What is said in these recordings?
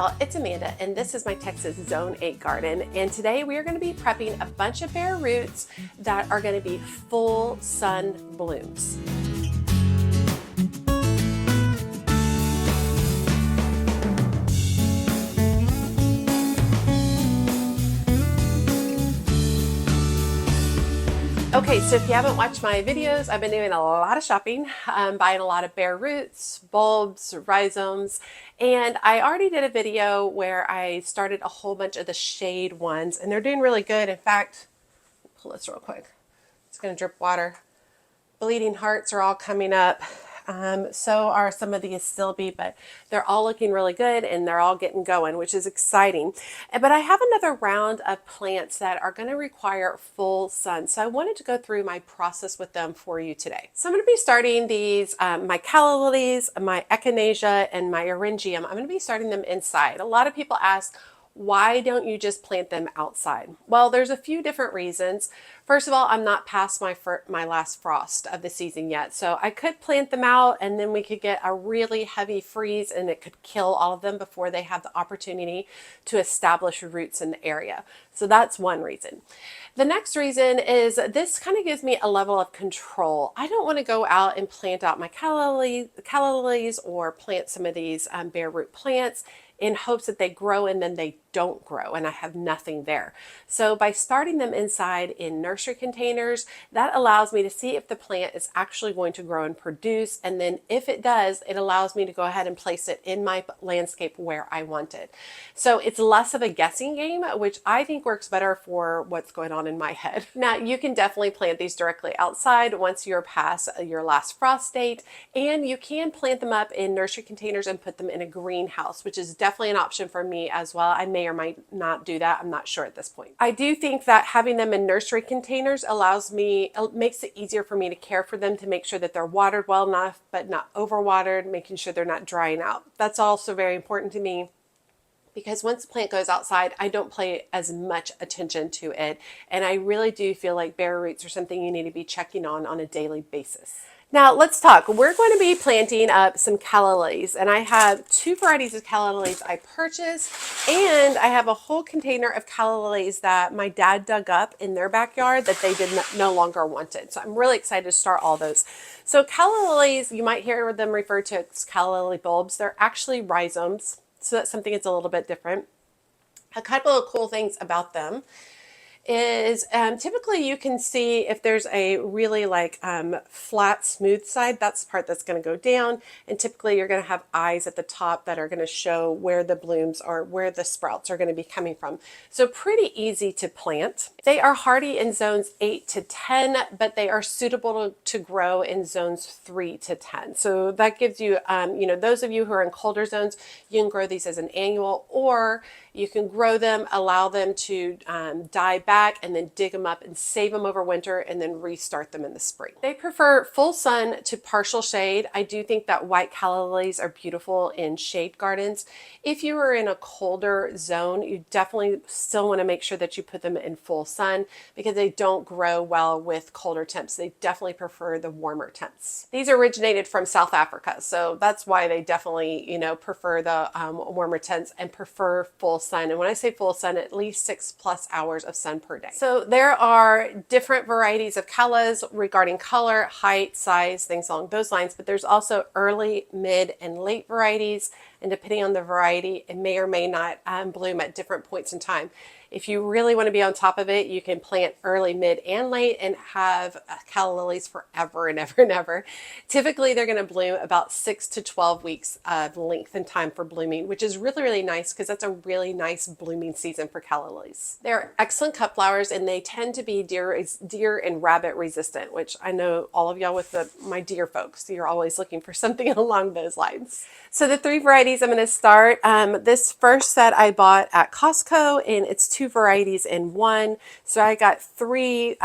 y'all, it's Amanda and this is my Texas Zone 8 garden, and today we are going to be prepping a bunch of bare roots that are going to be full sun blooms. Okay, so if you haven't watched my videos, I've been doing a lot of shopping, buying a lot of bare roots, bulbs, rhizomes, and I already did a video where I started a whole bunch of the shade ones, and they're doing really good. In fact, pull this real quick. It's going to drip water. Bleeding hearts are all coming up. So are some of these stilby, but they're all looking really good and they're all getting going, which is exciting. But I have another round of plants that are going to require full sun. So I wanted to go through my process with them for you today. So I'm going to be starting these, my Calla Lilies, my echinacea, and my Eryngium. I'm going to be starting them inside. A lot of people ask, why don't you just plant them outside? Well, there's a few different reasons. First of all, I'm not past my last frost of the season yet. So I could plant them out and then we could get a really heavy freeze and it could kill all of them before they have the opportunity to establish roots in the area. So that's one reason. The next reason is this kind of gives me a level of control. I don't want to go out and plant out my Calla Lilies or plant some of these bare root plants in hopes that they grow and then they don't grow and I have nothing there. So by starting them inside in nursery containers, that allows me to see if the plant is actually going to grow and produce, and then if it does, it allows me to go ahead and place it in my landscape where I want it. So it's less of a guessing game, which I think works better for what's going on in my head. Now you can definitely plant these directly outside once you're past your last frost date, and you can plant them up in nursery containers and put them in a greenhouse, which is definitely an option for me as well. I may or might not do that. I'm not sure at this point. I do think that having them in nursery containers makes it easier for me to care for them, to make sure that they're watered well enough, but not overwatered, making sure they're not drying out. That's also very important to me, because once the plant goes outside, I don't pay as much attention to it. And I really do feel like bare roots are something you need to be checking on a daily basis. Now let's talk. We're going to be planting up some Calla Lilies, and I have two varieties of Calla Lilies I purchased, and I have a whole container of Calla Lilies that my dad dug up in their backyard that they no longer wanted. So I'm really excited to start all those. So Calla Lilies, you might hear them referred to as Calla Lily bulbs. They're actually rhizomes, so that's something that's a little bit different. A couple of cool things about them is typically you can see if there's a really flat smooth side, that's the part that's going to go down, and typically you're going to have eyes at the top that are going to show where the blooms or where the sprouts are going to be coming from. So pretty easy to plant. They are hardy in zones 8 to 10, but they are suitable to grow in zones 3 to 10. So that gives you, those of you who are in colder zones, you can grow these as an annual, or you can grow them, allow them to die back, and then dig them up and save them over winter and then restart them in the spring. They prefer full sun to partial shade. I do think that white Calla Lilies are beautiful in shade gardens. If you are in a colder zone, you definitely still want to make sure that you put them in full sun, because they don't grow well with colder temps. They definitely prefer the warmer temps. These originated from South Africa, so that's why they definitely, prefer the warmer temps and prefer full sun. And when I say full sun, at least 6+ hours of sun per day. So there are different varieties of Callas regarding color, height, size, things along those lines, but there's also early, mid, and late varieties. And depending on the variety, it may or may not bloom at different points in time. If you really want to be on top of it, you can plant early, mid, and late and have Calla Lilies forever and ever and ever. Typically, they're going to bloom about 6 to 12 weeks of length and time for blooming, which is really, really nice, because that's a really nice blooming season for Calla Lilies. They're excellent cut flowers, and they tend to be deer and rabbit resistant, which I know all of y'all with my deer folks, you're always looking for something along those lines. So the three varieties I'm going to start, this first set I bought at Costco, and it's two varieties in one. So I got three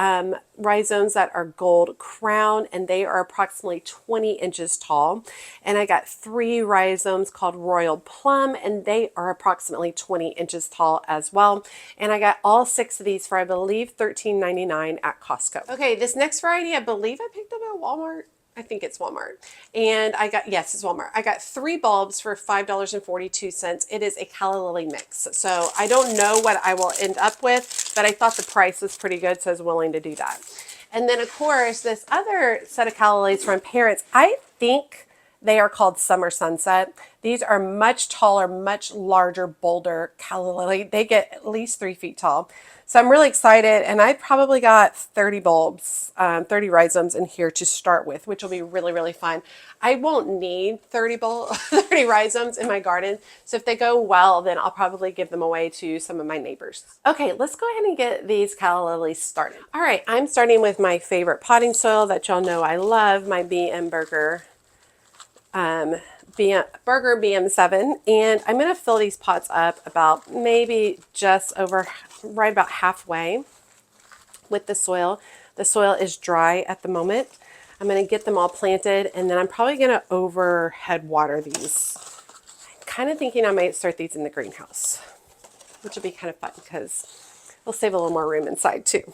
rhizomes that are gold crown, and they are approximately 20 inches tall. And I got three rhizomes called Royal Plum, and they are approximately 20 inches tall as well. And I got all 6 of these for, I believe, $13.99 at Costco. Okay, this next variety I believe I picked up at Walmart. I think it's Walmart. And I got, yes, it's Walmart. I got 3 bulbs for $5.42. It is a Calla Lily mix. So I don't know what I will end up with, but I thought the price was pretty good, so I was willing to do that. And then of course, this other set of Calla Lilies from Parents, I think they are called Summer Sunset. These are much taller, much larger, bolder Calla Lily. They get at least 3 feet tall. So I'm really excited, and I probably got 30 bulbs, 30 rhizomes in here to start with, which will be really, really fun. I won't need 30 rhizomes in my garden, so if they go well, then I'll probably give them away to some of my neighbors. Okay, let's go ahead and get these Calla Lilies started. All right, I'm starting with my favorite potting soil that y'all know I love, my Burger BM7, and I'm going to fill these pots up about maybe just over right about halfway with the soil. The soil is dry at the moment. I'm going to get them all planted, and then I'm probably going to overhead water these. I'm kind of thinking I might start these in the greenhouse, which will be kind of fun because it'll save a little more room inside too.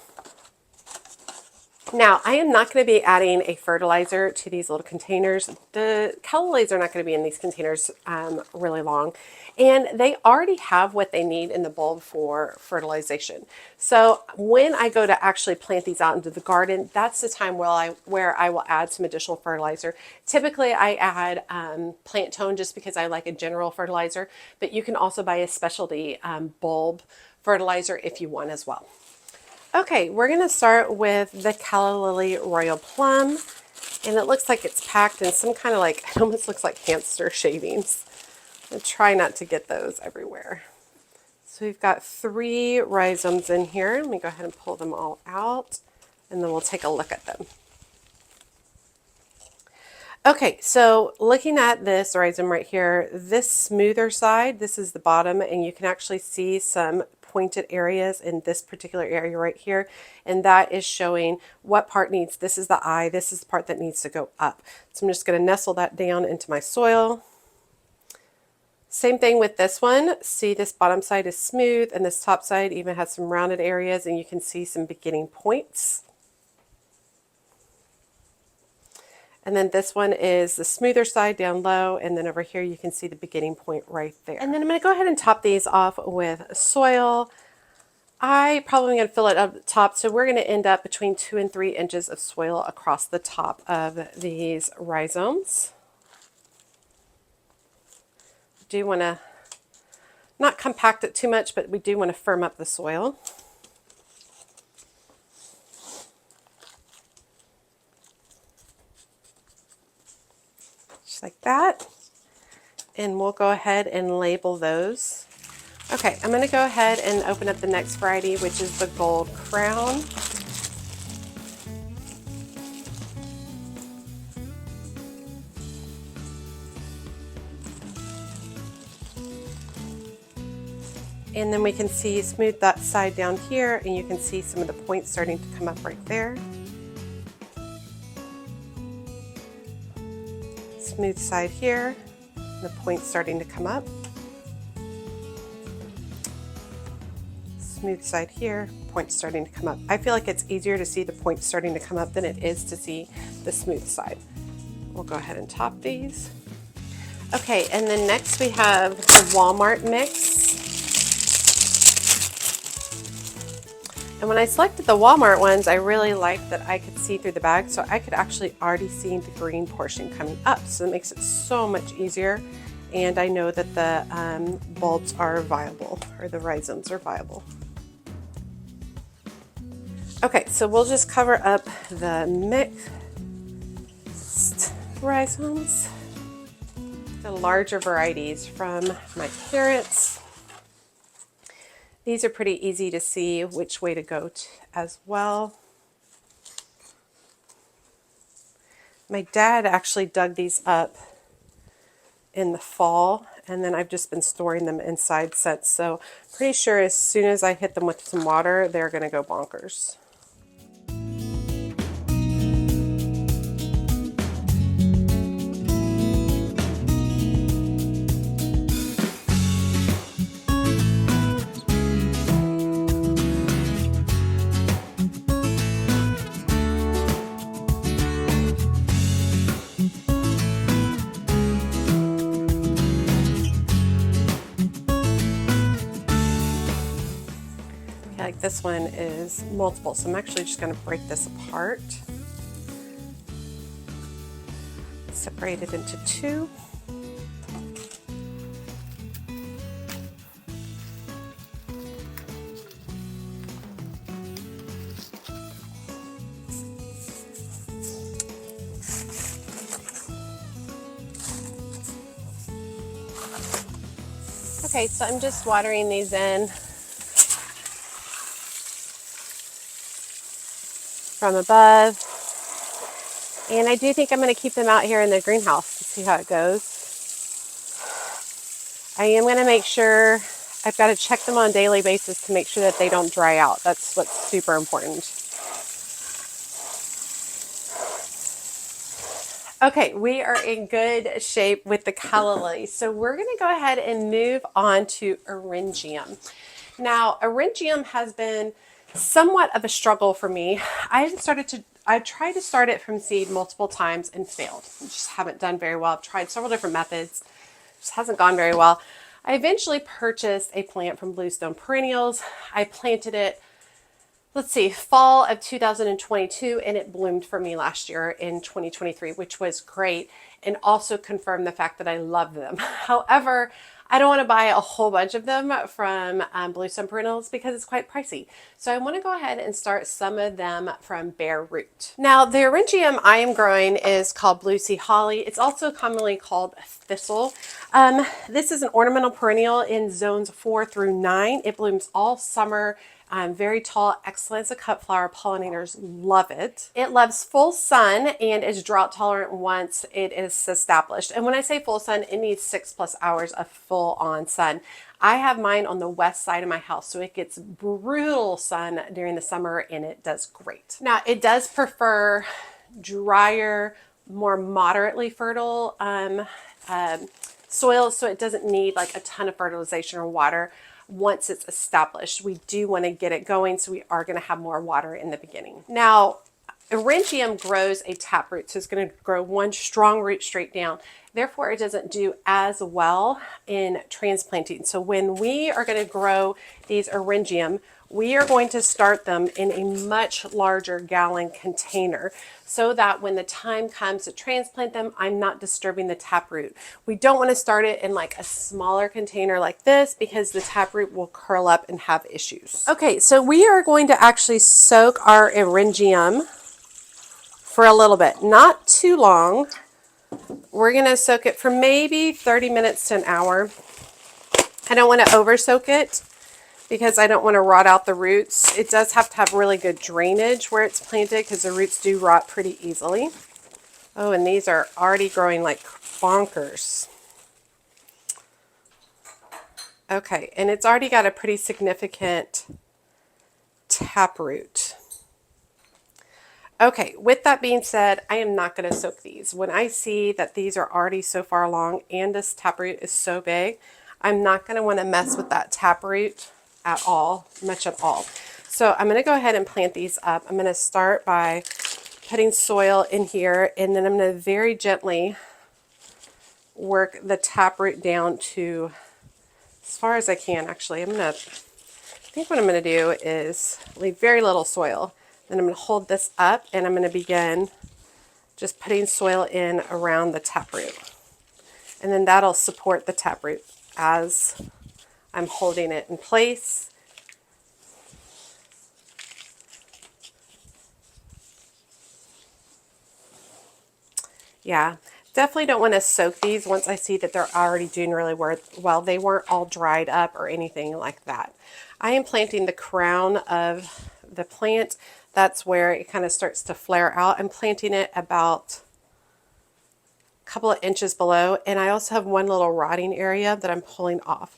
Now, I am not going to be adding a fertilizer to these little containers. The Calla Lilies are not going to be in these containers really long, and they already have what they need in the bulb for fertilization. So when I go to actually plant these out into the garden, that's the time where I will add some additional fertilizer. Typically, I add plant tone just because I like a general fertilizer, but you can also buy a specialty bulb fertilizer if you want as well. Okay, we're going to start with the Calla Lily Royal Plum, and it looks like it's packed in some kind of it almost looks like hamster shavings. I'm try not to get those everywhere. So we've got 3 rhizomes in here. Let me go ahead and pull them all out, and then we'll take a look at them. Okay, so looking at this rhizome right here, this smoother side, this is the bottom, and you can actually see some pointed areas in this particular area right here, and that is showing what part needs, this is the eye, this is the part that needs to go up. So I'm just going to nestle that down into my soil. Same thing with this one. See, this bottom side is smooth, and this top side even has some rounded areas, and you can see some beginning points. And then this one is the smoother side down low, and then over here you can see the beginning point right there. And then I'm going to go ahead and top these off with soil. I probably going to fill it up the top, so we're going to end up between 2 and 3 inches of soil across the top of these rhizomes. Do want to not compact it too much, but we do want to firm up the soil. Just like that. And we'll go ahead and label those. Okay, I'm going to go ahead and open up the next variety, which is the Gold Crown. And then we can see smooth that side down here, and you can see some of the points starting to come up right there. Smooth side here, the points starting to come up. Smooth side here, points starting to come up. I feel like it's easier to see the points starting to come up than it is to see the smooth side. We'll go ahead and top these. Okay, and then next we have the Walmart mix. And when I selected the Walmart ones, I really liked that I could see through the bag, so I could actually already see the green portion coming up. So it makes it so much easier. And I know that the bulbs are viable, or the rhizomes are viable. Okay, so we'll just cover up the mixed rhizomes. The larger varieties from my Parents. These are pretty easy to see which way to go as well. My dad actually dug these up in the fall, and then I've just been storing them inside since. So pretty sure as soon as I hit them with some water, they're going to go bonkers. like this one is multiple, so I'm actually just going to break this apart. Separate it into two. Okay, so I'm just watering these in from above. And I do think I'm going to keep them out here in the greenhouse to see how it goes. I am going to make sure, I've got to check them on a daily basis to make sure that they don't dry out. That's what's super important. Okay, we are in good shape with the Calla Lilies. So we're going to go ahead and move on to Eryngium. Now, Eryngium has been somewhat of a struggle for me. I've tried to start it from seed multiple times and failed. I just haven't done very well. I've tried several different methods. Just hasn't gone very well. I eventually purchased a plant from Bluestone Perennials. I planted it, let's see, fall of 2022, and it bloomed for me last year in 2023, which was great, and also confirmed the fact that I love them. However, I don't want to buy a whole bunch of them from Bluestone Perennials because it's quite pricey. So I want to go ahead and start some of them from bare root. Now, the Eryngium I am growing is called Blue Sea Holly. It's also commonly called thistle. This is an ornamental perennial in zones 4 through 9. It blooms all summer. Very tall, excellent as a cut flower. Pollinators love it. It loves full sun and is drought tolerant once it is established. And when I say full sun, it needs 6+ hours of full on sun. I have mine on the west side of my house, so it gets brutal sun during the summer and it does great. Now, it does prefer drier, more moderately fertile soil, so it doesn't need like a ton of fertilization or water. Once it's established, we do want to get it going, so we are going to have more water in the beginning. Now, Eryngium grows a taproot, so it's going to grow one strong root straight down. Therefore, it doesn't do as well in transplanting. So when we are going to grow these Eryngium, we are going to start them in a much larger gallon container so that when the time comes to transplant them, I'm not disturbing the taproot. We don't want to start it in like a smaller container like this because the taproot will curl up and have issues. Okay, so we are going to actually soak our Eryngium for a little bit, not too long. We're going to soak it for maybe 30 minutes to an hour. I don't want to over soak it because I don't want to rot out the roots. It does have to have really good drainage where it's planted because the roots do rot pretty easily. Oh, and these are already growing like bonkers. Okay, and it's already got a pretty significant taproot. Okay, with that being said, I am not going to soak these. When I see that these are already so far along and this taproot is so big, I'm not going to want to mess with that taproot at all, much at all. So I'm going to go ahead and plant these up. I'm going to start by putting soil in here, and then I'm going to very gently work the taproot down to as far as I can. Actually, I think what I'm going to do is leave very little soil. Then I'm going to hold this up and I'm going to begin just putting soil in around the taproot. And then that'll support the taproot as I'm holding it in place. Yeah, definitely don't want to soak these once I see that they're already doing really well. They weren't all dried up or anything like that. I am planting the crown of the plant. That's where it kind of starts to flare out. I'm planting it about a couple of inches below, and I also have one little rotting area that I'm pulling off.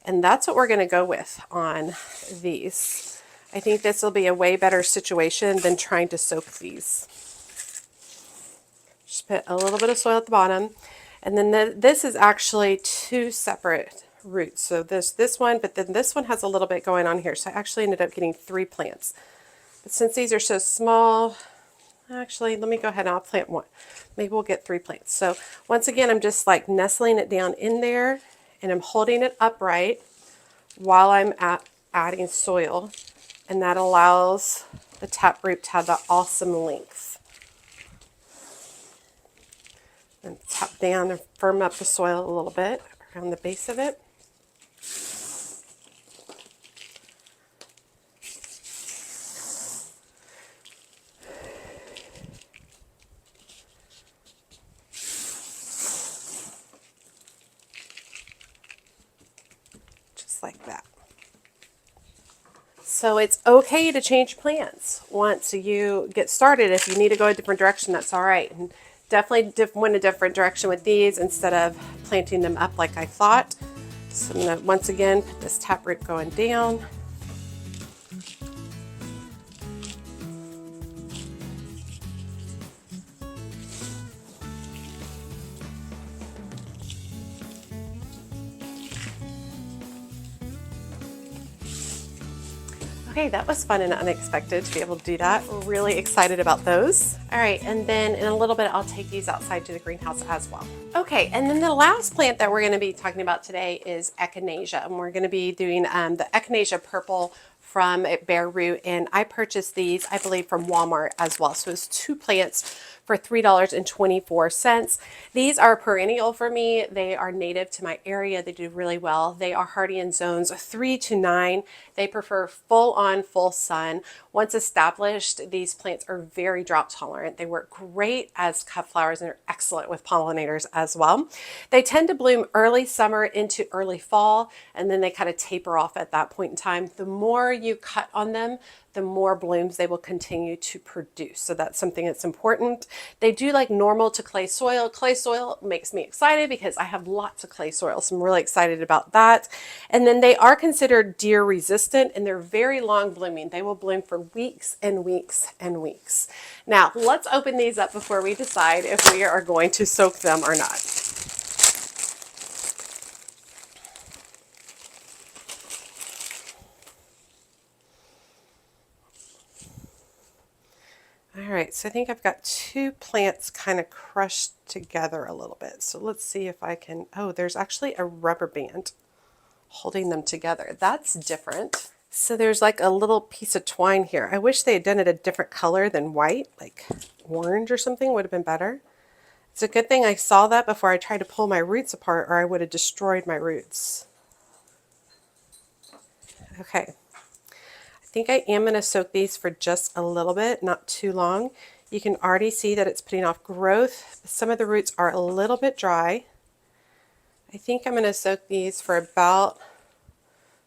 And that's what we're going to go with on these. I think this will be a way better situation than trying to soak these. Just put a little bit of soil at the bottom. And then this is actually two separate roots. So this one, but then this one has a little bit going on here. So I actually ended up getting 3 plants. But since these are so small, actually, let me go ahead and I'll plant one. Maybe we'll get 3 plants. So once again, I'm just like nestling it down in there, and I'm holding it upright while I'm adding soil, and that allows the taproot to have that awesome length. And tap down and firm up the soil a little bit around the base of it. Just like that. So it's okay to change plants once you get started. If you need to go a different direction, that's all right. And definitely went a different direction with these instead of planting them up like I thought. So I'm going to once again put this taproot going down. Okay, that was fun and unexpected to be able to do that. We're really excited about those. All right, and then in a little bit, I'll take these outside to the greenhouse as well. Okay, and then the last plant that we're gonna be talking about today is echinacea, and we're gonna be doing the echinacea purple from Bare Root, and I purchased these, I believe, from Walmart as well. So it's 2 plants for $3.24. These are perennial for me. They are native to my area. They do really well. They are hardy in zones 3 to 9. They prefer full sun. Once established, these plants are very drought tolerant. They work great as cut flowers and are excellent with pollinators as well. They tend to bloom early summer into early fall, and then they kind of taper off at that point in time. The more you cut on them, the more blooms they will continue to produce. So that's something that's important. They do like normal to clay soil. Clay soil makes me excited because I have lots of clay soil, so I'm really excited about that. And then they are considered deer resistant, and they're very long blooming. They will bloom for weeks and weeks and weeks. Now, let's open these up before we decide if we are going to soak them or not. All right, so I think I've got 2 plants kind of crushed together a little bit. So let's see if I can, oh, there's actually a rubber band holding them together. That's different. So there's like a little piece of twine here. I wish they had done it a different color than white, like orange or something would have been better. It's a good thing I saw that before I tried to pull my roots apart, or I would have destroyed my roots. Okay. I think I am going to soak these for just a little bit, not too long. You can already see that it's putting off growth. Some of the roots are a little bit dry. I think I'm going to soak these for about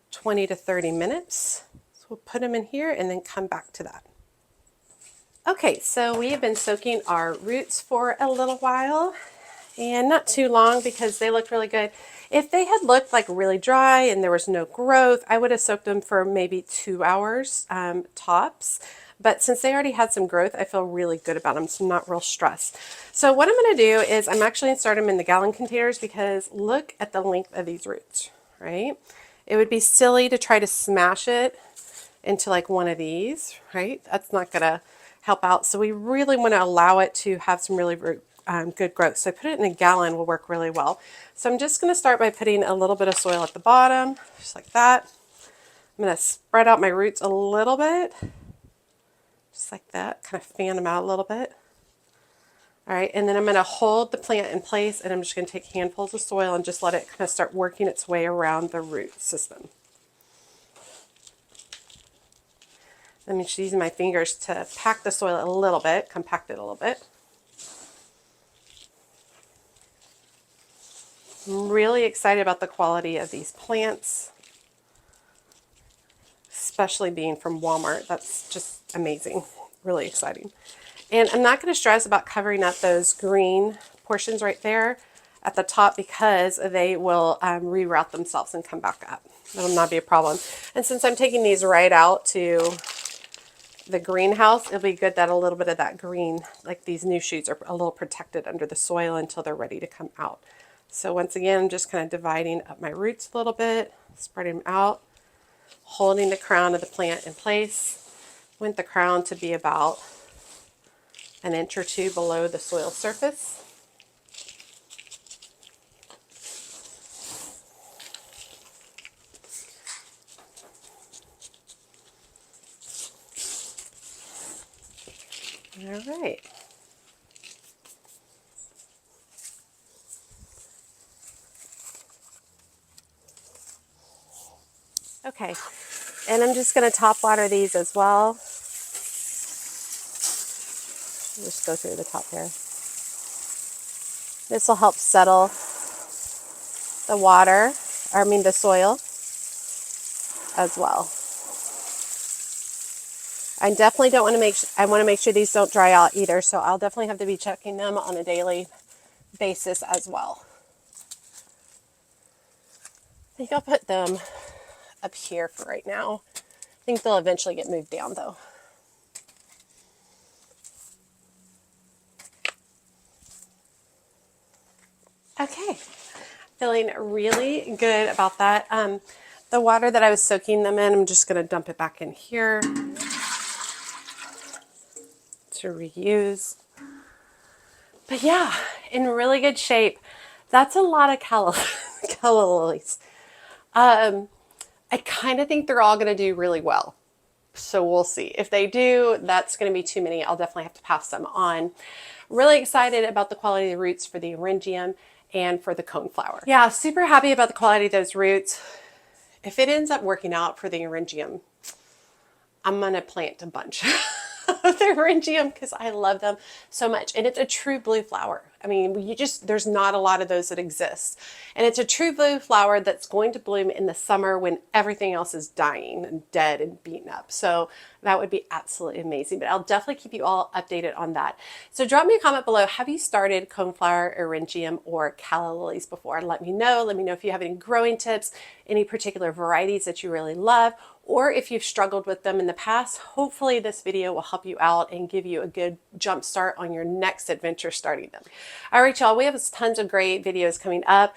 20 to 30 minutes. So we'll put them in here and then come back to that. Okay, so we have been soaking our roots for a little while, and not too long because they look really good. If they had looked like really dry and there was no growth, I would have soaked them for maybe 2 hours tops. But since they already had some growth, I feel really good about them, so I'm not real stressed. So what I'm going to do is I'm actually going to start them in the gallon containers because look at the length of these roots, right? It would be silly to try to smash it into like one of these, right? That's not going to help out. So we really want to allow it to have some really good growth. So put it in a gallon will work really well. So I'm just going to start by putting a little bit of soil at the bottom, just like that. I'm going to spread out my roots a little bit, just like that, kind of fan them out a little bit. All right, and then I'm going to hold the plant in place, and I'm just going to take handfuls of soil and just let it kind of start working its way around the root system. I'm just using my fingers to pack the soil a little bit, compact it a little bit. I'm really excited about the quality of these plants, especially being from Walmart. That's just amazing, really exciting. And I'm not going to stress about covering up those green portions right there at the top because they will reroute themselves and come back up. That'll not be a problem. And since I'm taking these right out to the greenhouse, it'll be good that a little bit of that green, like these new shoots, are a little protected under the soil until they're ready to come out. So once again, I'm just kind of dividing up my roots a little bit, spreading them out, holding the crown of the plant in place. I want the crown to be about an inch or 2 below the soil surface. All right. Okay, and I'm just going to top water these as well. Just go through the top here. This will help settle the water, or I mean the soil as well. I definitely don't want to I want to make sure these don't dry out either, so I'll definitely have to be checking them on a daily basis as well. I think I'll put them up here for right now. I think they'll eventually get moved down though. Okay, feeling really good about that. The water that I was soaking them in, I'm just going to dump it back in here to reuse. But yeah, in really good shape. That's a lot of calla lilies. I kind of think they're all going to do really well. So we'll see. If they do, that's going to be too many. I'll definitely have to pass them on. Really excited about the quality of the roots for the Eryngium and for the coneflower. Yeah, super happy about the quality of those roots. If it ends up working out for the Eryngium, I'm going to plant a bunch of the Eryngium because I love them so much. And it's a true blue flower. I mean, there's not a lot of those that exist. And it's a true blue flower that's going to bloom in the summer when everything else is dying and dead and beaten up. So that would be absolutely amazing. But I'll definitely keep you all updated on that. So drop me a comment below. Have you started coneflower, Eryngium, or calla lilies before? Let me know. Let me know if you have any growing tips, any particular varieties that you really love, or if you've struggled with them in the past. Hopefully this video will help you out and give you a good jump start on your next adventure starting them. All right, y'all, we have tons of great videos coming up.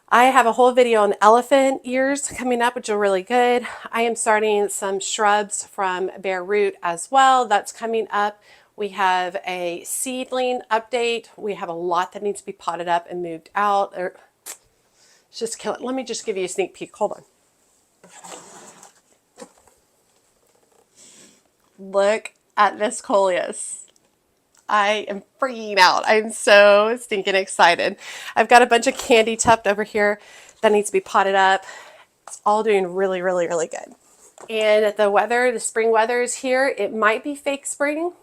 I have a whole video on elephant ears coming up, which are really good. I am starting some shrubs from bare root as well. That's coming up. We have a seedling update. We have a lot that needs to be potted up and moved out. It's just killing. Let me just give you a sneak peek. Hold on. Look at this coleus. I am freaking out. I'm so stinking excited. I've got a bunch of candy tuft over here that needs to be potted up. It's all doing really, really, really good. And the weather, the spring weather is here. It might be fake spring.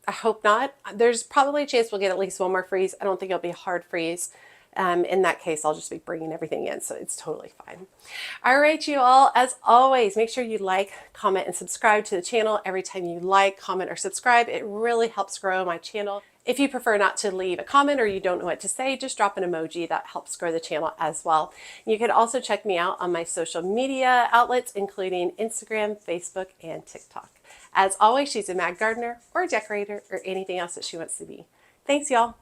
I hope not. There's probably a chance we'll get at least one more freeze. I don't think it'll be a hard freeze. In that case, I'll just be bringing everything in, so it's totally fine. All right, you all, as always, make sure you like, comment, and subscribe to the channel. Every time you like, comment, or subscribe, it really helps grow my channel. If you prefer not to leave a comment or you don't know what to say, just drop an emoji. That helps grow the channel as well. You can also check me out on my social media outlets, including Instagram, Facebook, and TikTok. As always, she's a mad gardener or a decorator or anything else that she wants to be. Thanks, y'all.